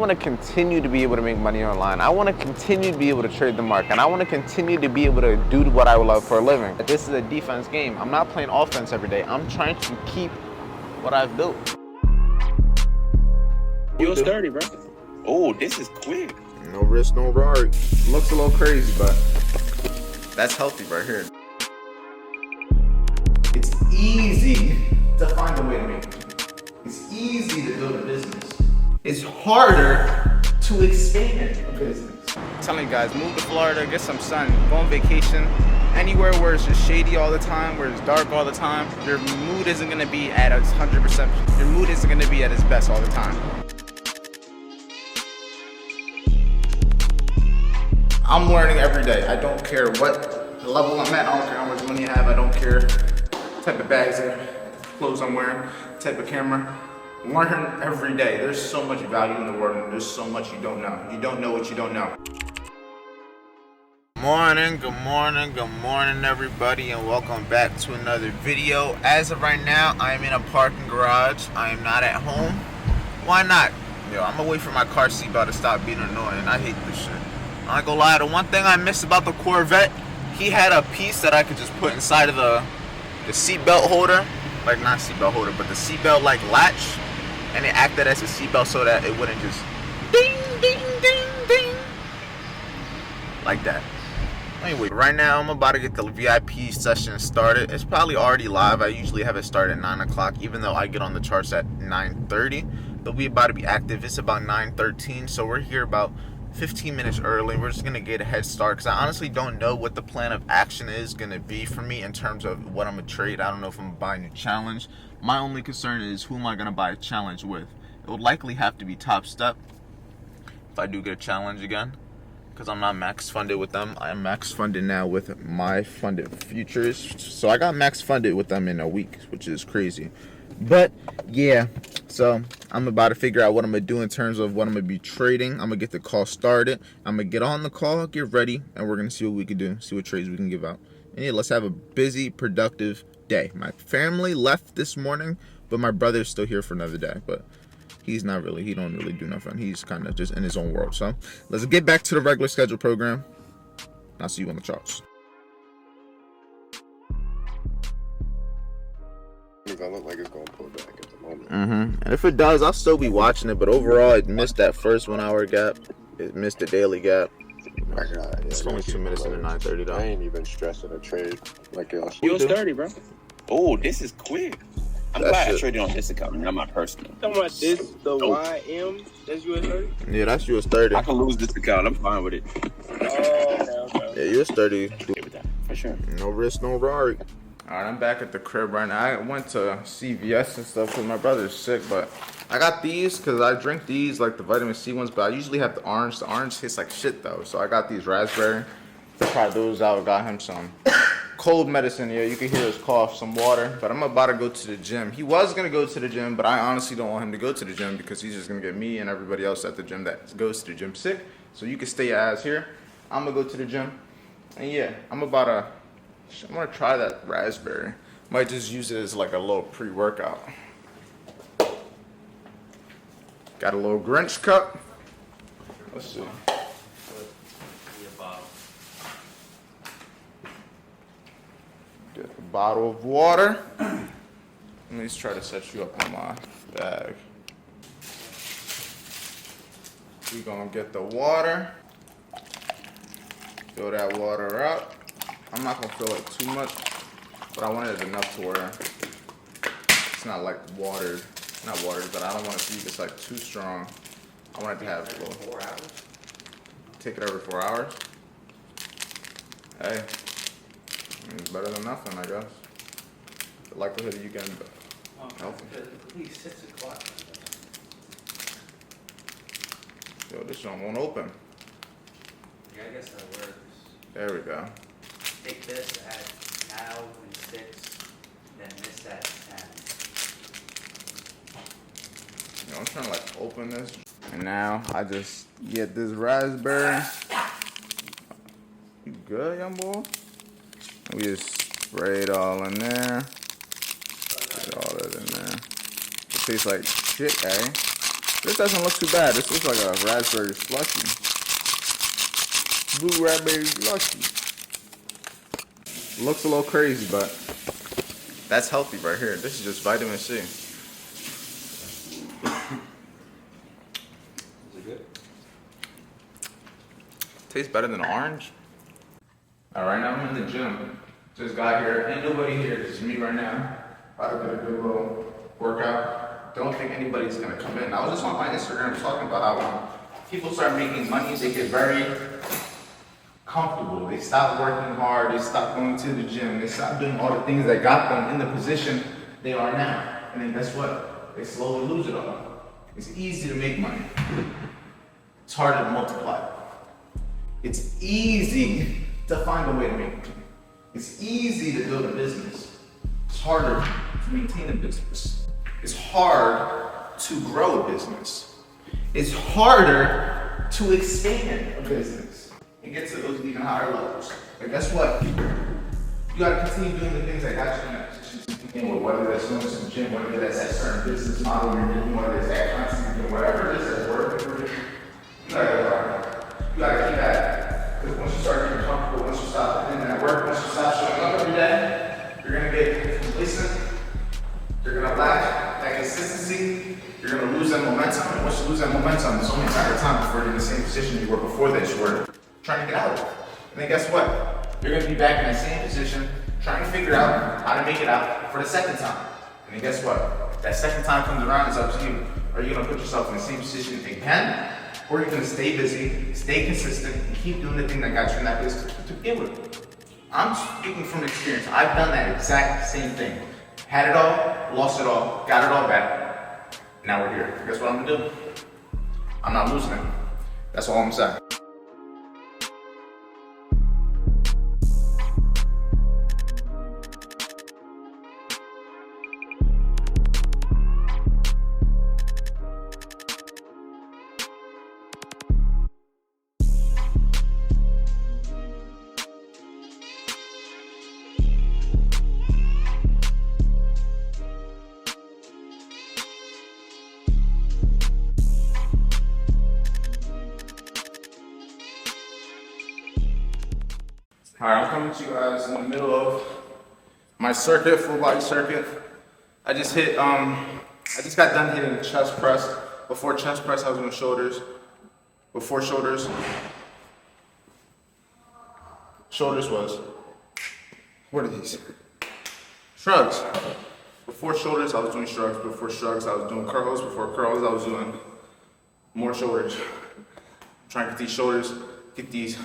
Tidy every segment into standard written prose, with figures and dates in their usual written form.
want to continue to be able to make money online. I want to continue to be able to trade the market. And I want to continue to be able to do what I love for a living. This is a defense game. I'm not playing offense every day. I'm trying to keep what I've built. You're sturdy, bro. Oh, this is quick. No risk, no reward. Looks a little crazy, but that's healthy right here. It's easy to find a way to make money. It's easy to build a business. It's harder to expand a business. I'm telling you guys, move to Florida, get some sun, go on vacation. Anywhere where it's just shady all the time, where it's dark all the time, your mood isn't gonna be at its 100%. Your mood isn't gonna be at its best all the time. I'm learning every day. I don't care what level I'm at. I don't care how much money I have. I don't care what type of bags and clothes I'm wearing, type of camera. Learn every day. There's so much value in the world, and there's so much you don't know. You don't know what you don't know. Good morning, everybody, and welcome back to another video. As of right now, I am in a parking garage. I am not at home. Why not? Yo, I'm gonna wait for my car seatbelt to stop being annoying. I hate this shit. I ain't gonna lie, the one thing I miss about the Corvette, he had a piece that I could just put inside of the seatbelt holder. Like, not seatbelt holder, but the seatbelt like latch. And it acted as a seatbelt so that it wouldn't just ding, ding, ding, ding. Like that. Anyway, right now I'm about to get the VIP session started. It's probably already live. I usually have it start at 9 o'clock, even though I get on the charts at 9:30. But we about to be active. It's about 9:13, so we're here about 15 minutes early. We're just gonna get a head start because I honestly don't know what the plan of action is gonna be for me in terms of what I'm gonna trade. I don't know if I'm gonna buy a new challenge. My only concern is who am I gonna buy a challenge with? It would likely have to be Top Step if I do get a challenge again, because I'm not max funded with them. I am max funded now with my funded futures. So I got max funded with them in a week, which is crazy. But yeah, so I'm about to figure out what I'm gonna do in terms of what I'm gonna be trading. I'm gonna get the call started. I'm gonna get on the call, get ready, and we're gonna see what we can do, see what trades we can give out. And yeah, let's have a busy, productive day. My family left this morning, but my brother's still here for another day. But he don't really do nothing. He's kind of just in his own world. So let's get back to the regular schedule program. I'll see you on the charts. I look like it's gonna pull back at the moment. And if it does, I'll still be watching it. But overall, it missed that first 1 hour gap. It missed the daily gap. It's only 2 minutes into 9:30 though. I ain't even stressing a trade like y'all. You're sturdy, bro. Oh, this is quick. I'm glad I traded on this account, not my personal. Talking about this, the YM, that's US 30? Yeah, that's US 30. I can lose this account. I'm fine with it. Okay. Yeah, US 30. Okay with that, for sure. No risk, no reward. Alright, I'm back at the crib right now. I went to CVS and stuff because my brother's sick, but I got these because I drink these, like the vitamin C ones, but I usually have the orange. The orange tastes like shit though, so I got these raspberry. Try those out. Got him some cold medicine. Yeah, you can hear his cough, some water. But I'm about to go to the gym. He was gonna go to the gym, but I honestly don't want him to go to the gym because he's just gonna get me and everybody else at the gym that goes to the gym sick. So you can stay your ass here. I'm gonna go to the gym, and yeah, I'm gonna try that raspberry. Might just use it as like a little pre-workout. Got a little Grinch cup. Let's see. Get a bottle of water. Let me just try to set you up on my bag. We're gonna get the water. Fill that water up. I'm not gonna fill it too much, but I want it enough to where it's not like watered. Not watered, but I don't want it to be just like too strong. I want it to have a little 4 hours. Take it every 4 hours. Hey, it's better than nothing, I guess. The likelihood that you can healthy. At least 6 o'clock. Yo, this one won't open. Yeah, I guess that works. There we go. Take this at now and 6, then this at 10. You know, I'm trying to like open this. And now I just get this raspberry. You good, young boy? We just spray it all in there. Get all that in there. It tastes like shit, eh? This doesn't look too bad. This looks like a raspberry slushy. Blue raspberry slushy. Looks a little crazy, but that's healthy right here. This is just vitamin C. Is it good? Tastes better than orange. Alright, now I'm in the gym. Just got here. Ain't nobody here. It's just me right now. About to do a good little workout. Don't think anybody's gonna come in. I was just on my Instagram talking about how when people start making money, they get very comfortable. They stop working hard. They stop going to the gym. They stop doing all the things that got them in the position they are now. And then guess what? They slowly lose it all. It's easy to make money. It's harder to multiply. It's easy to find a way to make money. It's easy to build a business. It's harder to maintain a business. It's hard to grow a business. It's harder to expand a business and get to those even higher levels. But guess what? You gotta continue doing the things that got you in that position to begin with, whether that's going to the gym, whether that's that certain business model you're doing, whether it's that content you're doing, whatever it is that's working for you, you gotta keep at it. Because once you start getting comfortable, once you stop doing that work, once you stop showing up every day, you're gonna get complacent, you're gonna lack that consistency, you're gonna lose that momentum, and once you lose that momentum, it's only a matter of time before you're in the same position you were before that you were trying to get out of. And then guess what? You're gonna be back in that same position, trying to figure out how to make it out for the second time. And then guess what? That second time comes around, it's up to you. Are you gonna put yourself in the same position again? Or are you gonna stay busy, stay consistent, and keep doing the thing that got you in that place to begin with? I'm speaking from experience. I've done that exact same thing. Had it all, lost it all, got it all back. Now we're here. Guess what I'm gonna do? I'm not losing it. That's all I'm saying. Alright, I'm coming to you guys in the middle of my circuit, full body circuit. I just got done hitting chest press. Before chest press, I was doing shoulders. Before shoulders was, what are these? Shrugs. Before shoulders, I was doing shrugs. Before shrugs, I was doing curls. Before curls, I was doing more shoulders. I'm trying to get these shoulders, get these,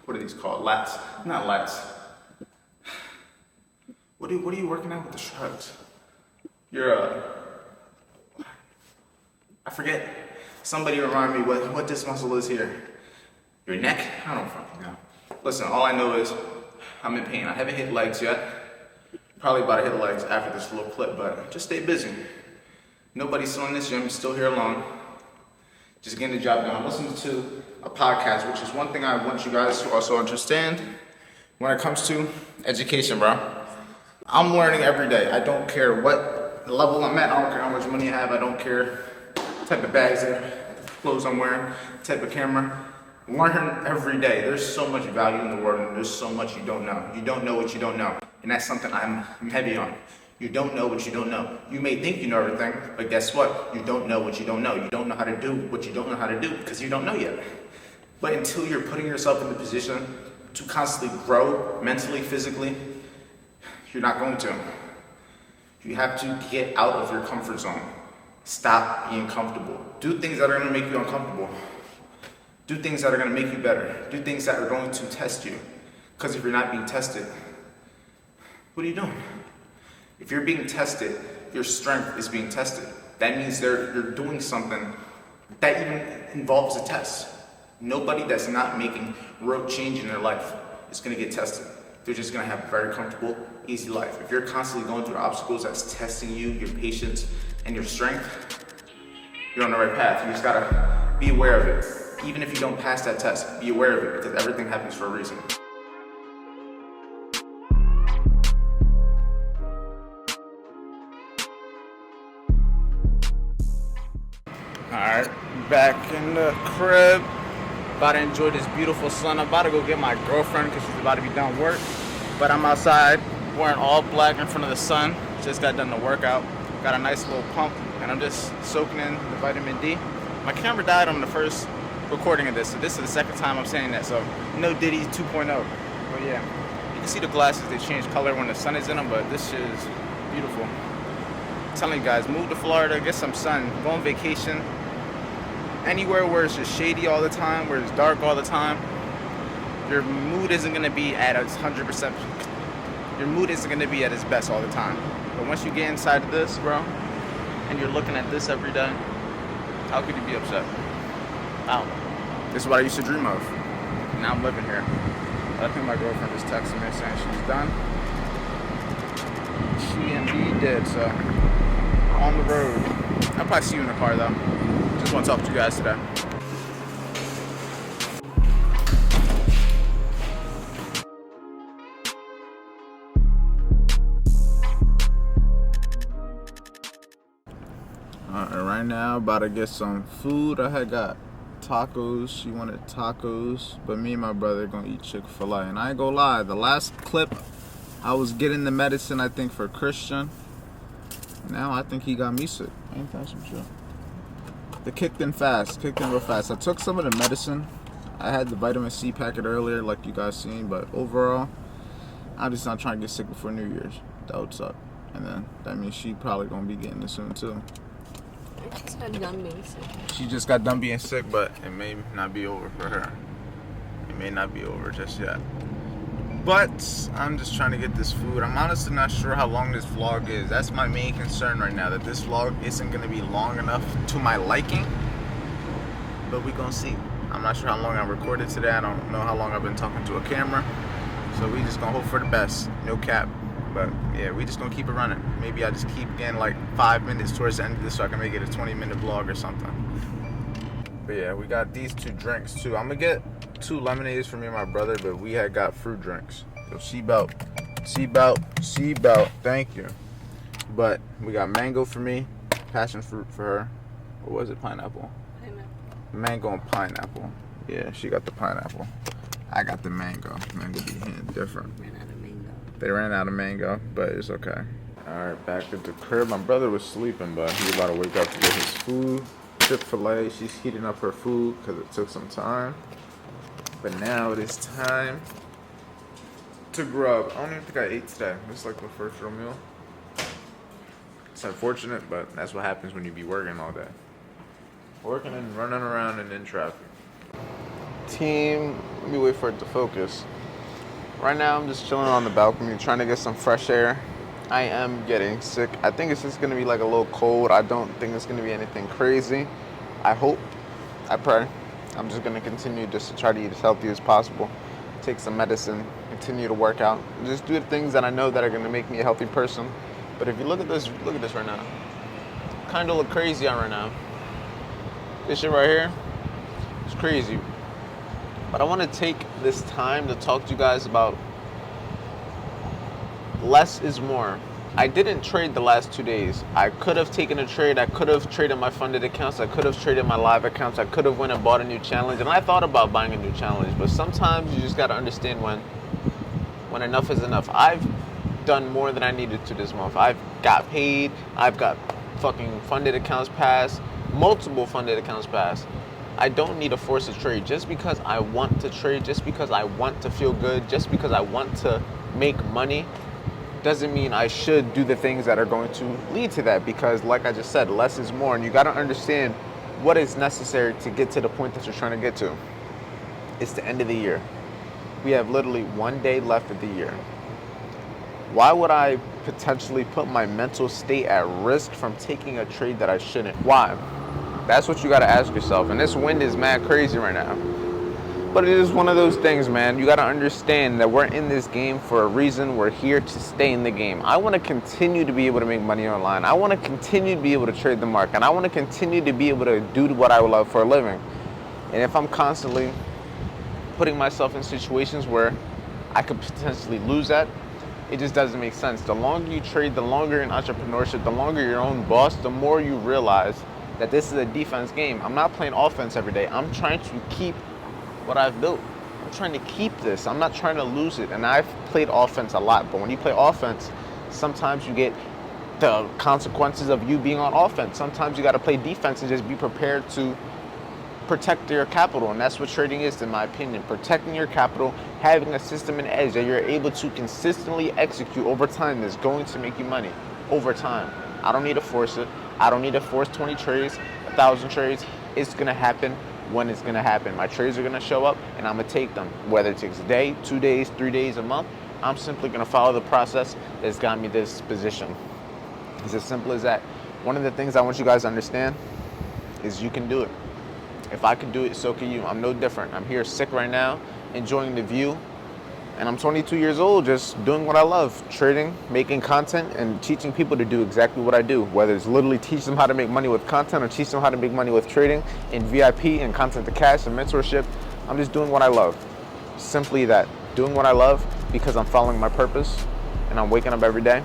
what are these called? Lats. Not lats. What are you working out with the shrugs? I forget. Somebody remind me what this muscle is here. Your neck? I don't fucking know. Listen, all I know is I'm in pain. I haven't hit legs yet. Probably about to hit legs after this little clip, but just stay busy. Nobody's still in this gym, still here alone. Just getting the job done. Listen to a podcast, which is one thing I want you guys to also understand when it comes to education, bro. I'm learning every day. I don't care what level I'm at. I don't care how much money I have. I don't care what type of bags or clothes I'm wearing, type of camera. Learn every day. There's so much value in the world, and there's so much you don't know. You don't know what you don't know, and that's something I'm heavy on. You don't know what you don't know. You may think you know everything, but guess what? You don't know what you don't know. You don't know how to do what you don't know how to do because you don't know yet. But until you're putting yourself in the position to constantly grow mentally, physically, you're not going to. You have to get out of your comfort zone. Stop being comfortable. Do things that are going to make you uncomfortable. Do things that are going to make you better. Do things that are going to test you. Because if you're not being tested, what are you doing? If you're being tested, your strength is being tested. That means you're doing something that even involves a test. Nobody that's not making real change in their life is going to get tested. They're just going to have a very comfortable, easy life. If you're constantly going through obstacles that's testing you, your patience, and your strength, you're on the right path. You just got to be aware of it. Even if you don't pass that test, be aware of it because everything happens for a reason. Alright, the crib. About to enjoy this beautiful sun. I'm about to go get my girlfriend because she's about to be done work. But I'm outside wearing all black in front of the sun. Just got done the workout. Got a nice little pump, and I'm just soaking in the vitamin D. My camera died on the first recording of this, so this is the second time I'm saying that. So no Diddy 2.0. But yeah, you can see the glasses, they change color when the sun is in them, but this shit is beautiful. I'm telling you guys, move to Florida, get some sun, go on vacation. Anywhere where it's just shady all the time, where it's dark all the time, your mood isn't gonna be at its 100%. Your mood isn't gonna be at its best all the time. But once you get inside of this, bro, and you're looking at this every day, how could you be upset? I don't know. This is what I used to dream of. Now I'm living here. I think my girlfriend just texted me saying she's done. She indeed did, so on the road. I'll probably see you in the car though. Just want to talk to you guys today. Alright, right now about to get some food. I had got tacos. She wanted tacos, but me and my brother gonna eat Chick-fil-A. And I ain't gonna lie, the last clip I was getting the medicine, I think, for Christian. Now I think he got me sick. Ain't that some shit? They kicked in real fast. I took some of the medicine. I had the vitamin C packet earlier, like you guys seen, but overall, I'm just not trying to get sick before New Year's. That would suck. And then that means she probably gonna be getting it soon too. I just got done being sick. She just got done being sick, but it may not be over for her. It may not be over just yet. But I'm just trying to get this food. I'm honestly not sure how long this vlog is. That's my main concern right now, that this vlog isn't going to be long enough to my liking. But we gonna see. I'm not sure how long I recorded today. I don't know how long I've been talking to a camera. So we just gonna hope for the best. No cap. But yeah, we just gonna keep it running. Maybe I just keep getting like 5 minutes towards the end of this so I can make it a 20-minute vlog or something. But yeah, we got these two drinks too. I'm gonna get 2 lemonades for me and my brother, but we had got fruit drinks. So seatbelt, thank you. But we got mango for me, passion fruit for her. Or was it pineapple? Pineapple. Mango and pineapple. Yeah, she got the pineapple. I got the mango. Mango be hitting different. Ran out of mango. They ran out of mango, but it's okay. Alright, back at the crib. My brother was sleeping, but he was about to wake up to get his food. Chick-fil-A, she's heating up her food because it took some time. But now it is time to grub. I don't even think I ate today. This is like my first real meal. It's unfortunate, but that's what happens when you be working all day. Working and running around and in traffic. Team, let me wait for it to focus. Right now I'm just chilling on the balcony trying to get some fresh air. I am getting sick. I think it's just gonna be like a little cold. I don't think it's gonna be anything crazy. I hope, I pray. I'm just gonna continue just to try to eat as healthy as possible. Take some medicine, continue to work out. Just do the things that I know that are gonna make me a healthy person. But if you look at this right now. Kinda look crazy on right now. This shit right here, it's crazy. But I wanna take this time to talk to you guys about less is more. I didn't trade the last 2 days. I could have taken a trade. I could have traded my funded accounts. I could have traded my live accounts. I could have went and bought a new challenge. And I thought about buying a new challenge. But sometimes you just got to understand when enough is enough. I've done more than I needed to this month. I've got paid. I've got fucking funded accounts passed. Multiple funded accounts passed. I don't need to force a trade. Just because I want to trade, just because I want to feel good, just because I want to make money, doesn't mean I should do the things that are going to lead to that, because like I just said, less is more, and you got to understand what is necessary to get to the point that you're trying to get to. It's the end of the year. We have literally 1 day left of the year. Why would I potentially put my mental state at risk from taking a trade that I shouldn't? Why? That's what you got to ask yourself. And this wind is mad crazy right now. But it is one of those things, man. You got to understand that we're in this game for a reason. We're here to stay in the game. I want to continue to be able to make money online. I want to continue to be able to trade the market. I want to continue to be able to do what I love for a living. And if I'm constantly putting myself in situations where I could potentially lose that, it just doesn't make sense. The longer you trade, the longer in entrepreneurship, the longer you're your own boss, the more you realize that this is a defense game. I'm not playing offense every day. I'm trying to keep what I've built. I'm trying to keep this. I'm not trying to lose it. And I've played offense a lot, but when you play offense, sometimes you get the consequences of you being on offense. Sometimes you got to play defense and just be prepared to protect your capital, and that's what trading is, in my opinion. Protecting your capital, having a system and edge that you're able to consistently execute over time is going to make you money over time. I don't need to force it. I don't need to force 20 trades, 1,000 trades. It's going to happen when it's going to happen. My trades are going to show up, and I'm going to take them. Whether it takes a day, 2 days, 3 days, a month, I'm simply going to follow the process that's got me this position. It's as simple as that. One of the things I want you guys to understand is you can do it. If I can do it, so can you. I'm no different. I'm here sick right now, enjoying the view. And I'm 22 years old, just doing what I love. Trading, making content, and teaching people to do exactly what I do. Whether it's literally teach them how to make money with content or teach them how to make money with trading and VIP and content to cash and mentorship. I'm just doing what I love. Simply that. Doing what I love because I'm following my purpose and I'm waking up every day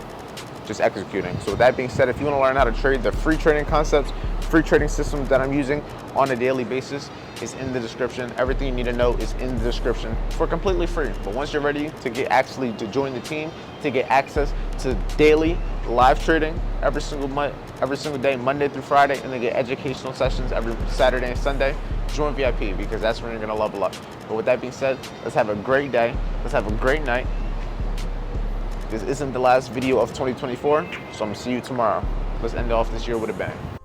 just executing. So with that being said, if you want to learn how to trade, the free trading concepts, free trading systems that I'm using on a daily basis is in the description. Everything you need to know is in the description for completely free. But once you're ready to to join the team, to get access to daily live trading every single day, Monday through Friday, and then get educational sessions every Saturday and Sunday, join VIP because that's when you're gonna level up. But with that being said, let's have a great day. Let's have a great night. This isn't the last video of 2024, so I'm gonna see you tomorrow. Let's end off this year with a bang.